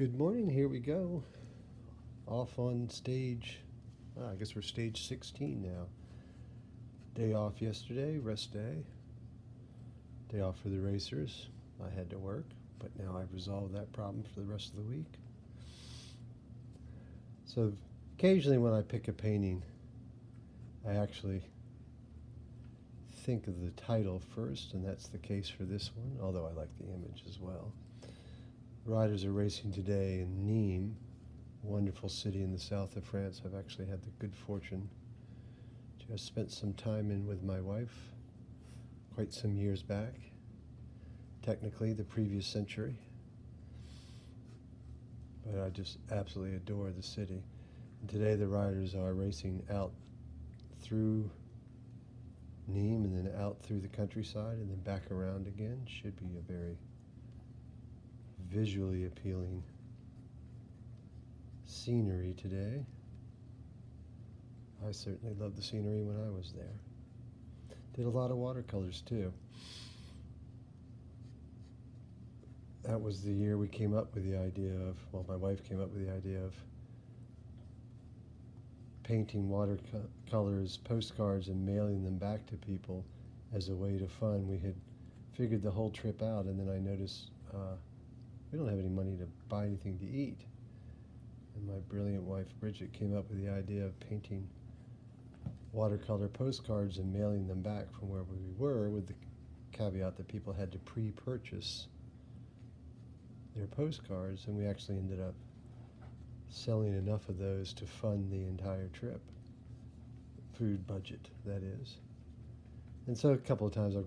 Good morning, here we go. Off on stage, I guess we're stage 16 now. Day off yesterday, rest day. Day off for the racers. I had to work, but now I've resolved that problem for the rest of the week. So occasionally when I pick a painting, I actually think of the title first, and that's the case for this one, although I like the image as well. Riders are racing today in Nîmes, a wonderful city in the south of France. I've actually had the good fortune to have spent some time in with my wife quite some years back, technically the previous century. But I just absolutely adore the city. And today the riders are racing out through Nîmes and then out through the countryside and then back around again. Should be a very visually appealing scenery today. I certainly loved the scenery when I was there. Did a lot of watercolors too. That was the year we came up with the idea of, well, my wife came up with the idea of painting watercolors, postcards, and mailing them back to people as a way to fund. We had figured the whole trip out, and then I noticed we don't have any money to buy anything to eat. And my brilliant wife, Bridget, came up with the idea of painting watercolor postcards and mailing them back from wherever we were, with the caveat that people had to pre-purchase their postcards, and we actually ended up selling enough of those to fund the entire trip. Food budget, that is. And so a couple of times we've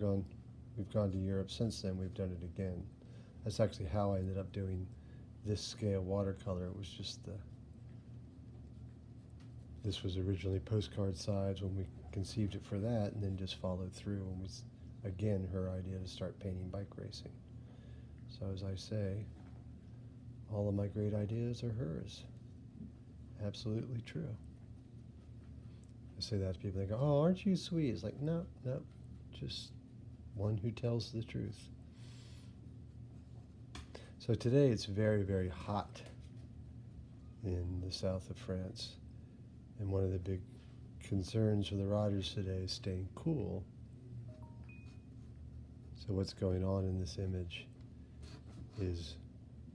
gone to Europe since then, we've done it again. That's actually how I ended up doing this scale watercolor. It was just this was originally postcard size when we conceived it for that, and then just followed through when again, her idea to start painting bike racing. So as I say, all of my great ideas are hers. Absolutely true. I say that to people, they go, "Oh, aren't you sweet?" It's like, no, just one who tells the truth. So today it's very, very hot in the south of France. And one of the big concerns for the riders today is staying cool. So what's going on in this image is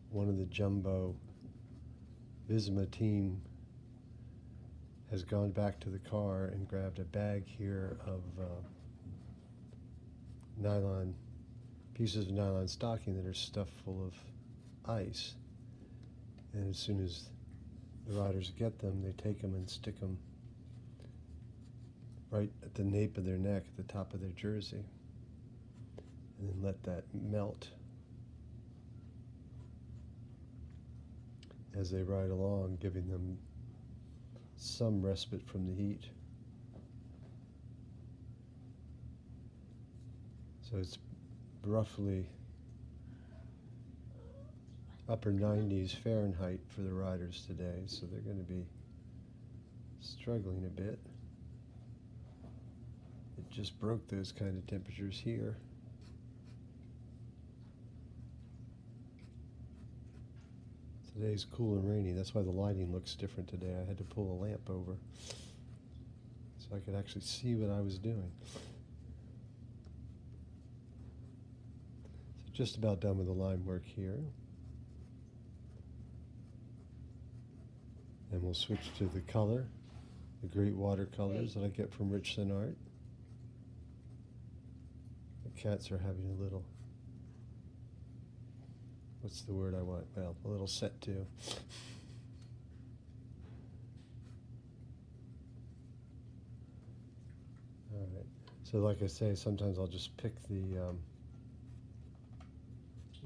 one of the Jumbo Visma team has gone back to the car and grabbed a bag here of pieces of nylon stocking that are stuffed full of ice. And as soon as the riders get them, they take them and stick them right at the nape of their neck, at the top of their jersey, and then let that melt as they ride along, giving them some respite from the heat. So it's roughly upper 90s Fahrenheit for the riders today, so they're going to be struggling a bit. It just broke those kind of temperatures here. Today's cool and rainy. That's why the lighting looks different today. I had to pull a lamp over so I could actually see what I was doing. So just about done with the line work here. And we'll switch to the color, the great watercolors that I get from Richland Art. The cats are having a little, what's the word I want? Well, a little set to. All right. So like I say, sometimes I'll just pick the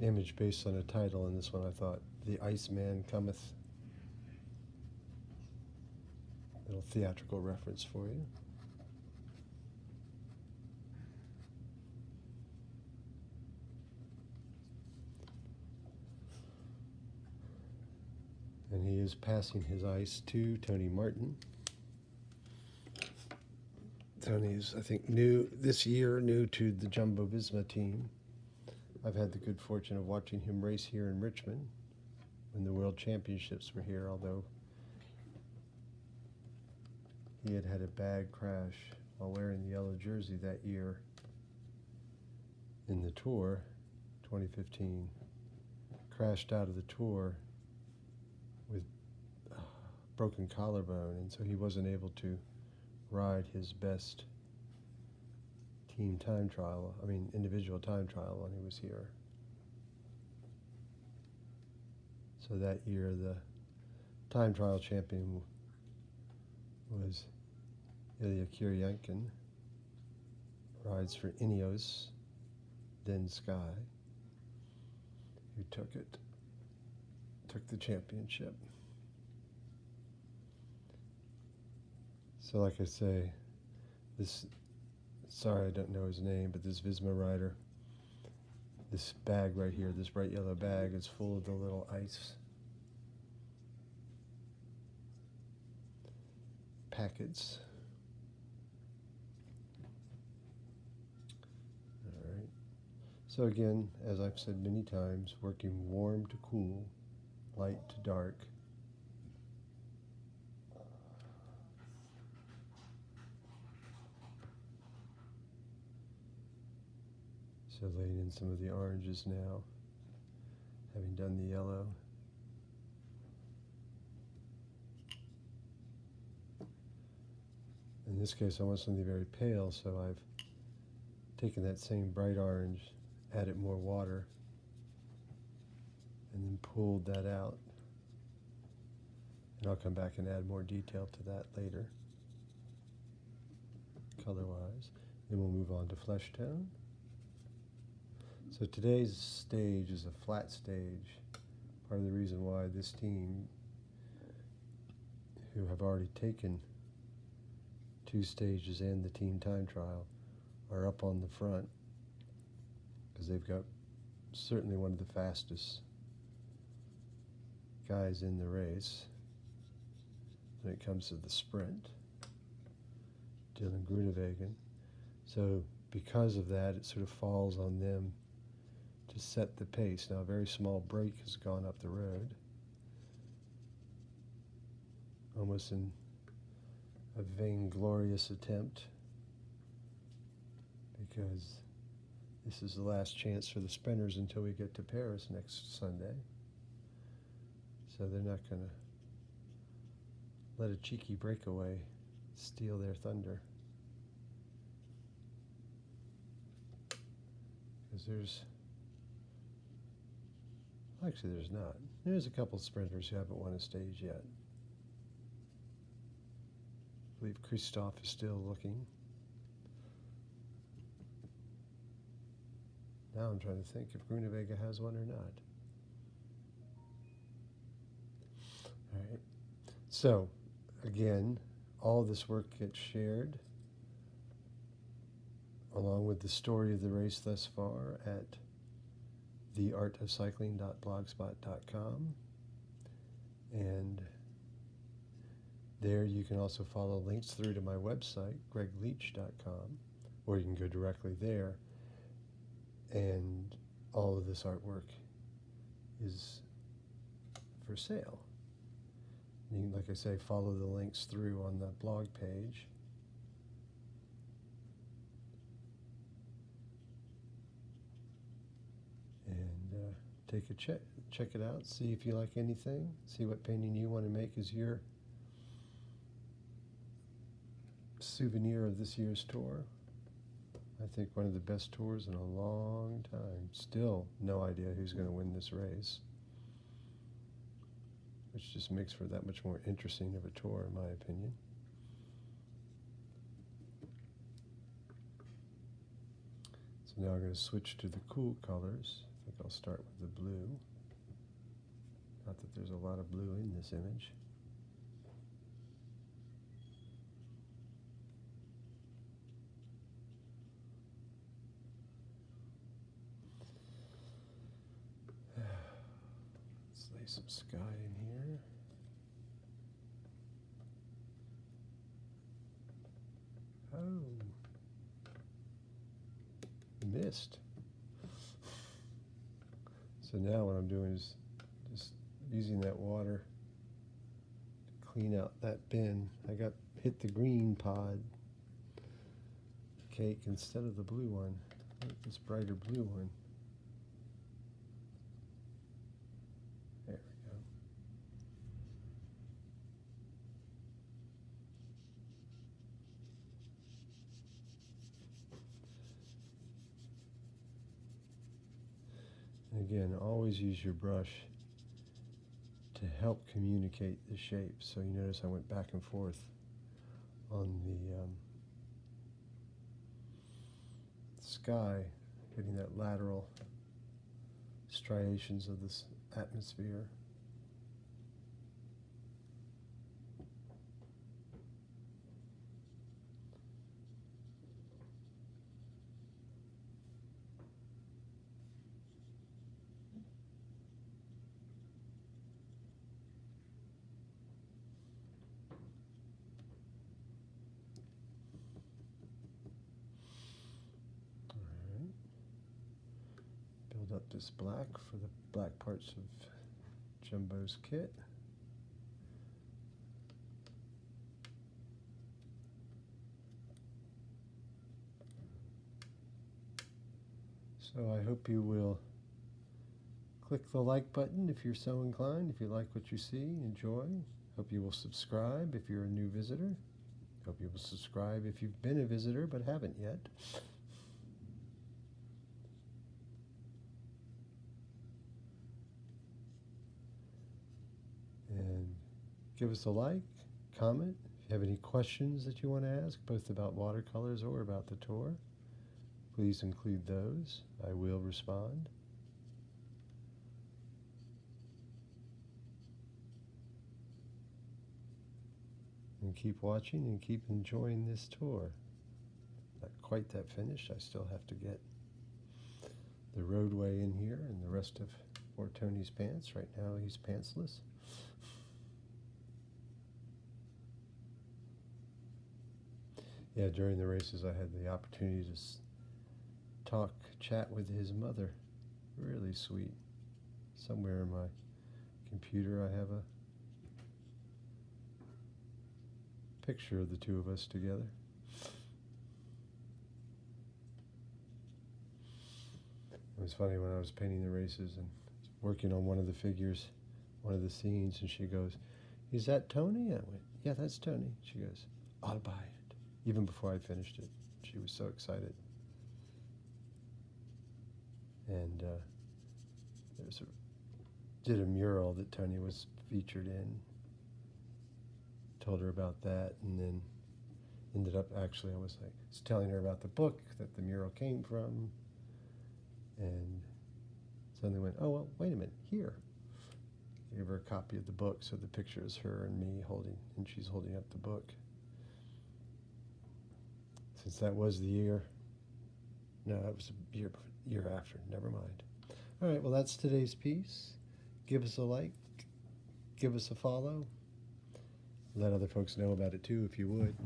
image based on a title, and this one I thought, "The Iceman Cometh." Little theatrical reference for you. And he is passing his ice to Tony Martin. Tony's, I think, new to the Jumbo Visma team. I've had the good fortune of watching him race here in Richmond. when the World Championships were here, although he had had a bad crash while wearing the yellow jersey that year in the Tour 2015. Crashed out of the Tour with broken collarbone, and so he wasn't able to ride his best individual time trial when he was here. So that year the time trial champion was Ilya Kuryankin, rides for Ineos, then Sky, who took the championship. So like I say, sorry I don't know his name, but this Visma rider, this bag right here, this bright yellow bag, is full of the little ice packets. All right. So again, as I've said many times, working warm to cool, light to dark. So laying in some of the oranges now, having done the yellow. In this case, I want something very pale, so I've taken that same bright orange, added more water, and then pulled that out. And I'll come back and add more detail to that later, color-wise. Then we'll move on to flesh tone. So today's stage is a flat stage. Part of the reason why this team, who have already taken 2 stages and the team time trial, are up on the front because they've got certainly one of the fastest guys in the race when it comes to the sprint, Dylan Groenewegen. So because of that, it sort of falls on them to set the pace. Now a very small break has gone up the road, almost in a vainglorious attempt, because this is the last chance for the sprinters until we get to Paris next Sunday. So they're not going to let a cheeky breakaway steal their thunder. Because there's not. There's a couple sprinters who haven't won a stage yet. I believe Christophe is still looking. Now I'm trying to think if Groenewegen has one or not. All right. So, again, all this work gets shared along with the story of the race thus far at theartofcycling.blogspot.com. And there you can also follow links through to my website, gregleach.com, or you can go directly there. And all of this artwork is for sale. You can, like I say, follow the links through on the blog page. And take a check it out, see if you like anything, see what painting you want to make as your souvenir of this year's tour. I think one of the best tours in a long time. Still no idea who's going to win this race, which just makes for that much more interesting of a tour, in my opinion. So now I'm going to switch to the cool colors. I think I'll start with the blue. Not that there's a lot of blue in this image. Let's lay some sky in here. Oh, mist. So now what I'm doing is just using that water to clean out that bin. I hit the green pod cake instead of the blue one. This brighter blue one. There we go. And again, always use your brush to help communicate the shape. So you notice I went back and forth on the sky, getting that lateral striations of this atmosphere. Build up this black for the black parts of Jumbo's kit. So I hope you will click the like button if you're so inclined, if you like what you see, enjoy. Hope you will subscribe if you're a new visitor. Hope you will subscribe if you've been a visitor but haven't yet. And give us a like, comment. If you have any questions that you want to ask, both about watercolors or about the tour, please include those. I will respond. And keep watching and keep enjoying this tour. Not quite that finished. I still have to get the roadway in here and the rest of poor Tony's pants. Right now he's pantsless. Yeah, during the races I had the opportunity to chat with his mother. Really sweet. Somewhere in my computer I have a picture of the two of us together. It was funny when I was painting the races and working on one of the figures, one of the scenes, and she goes, "Is that Tony?" I went, "Yeah, that's Tony." She goes, "I'll buy it." Even before I finished it, she was so excited. And did a mural that Tony was featured in. Told her about that, and then ended up I was telling her about the book that the mural came from, and suddenly went, "Oh well, wait a minute, here." Gave her a copy of the book, so the picture is her and me and she's holding up the book. Since that was the year, no, it was a year after. Never mind. All right, well that's today's piece. Give us a like, give us a follow. Let other folks know about it too if you would.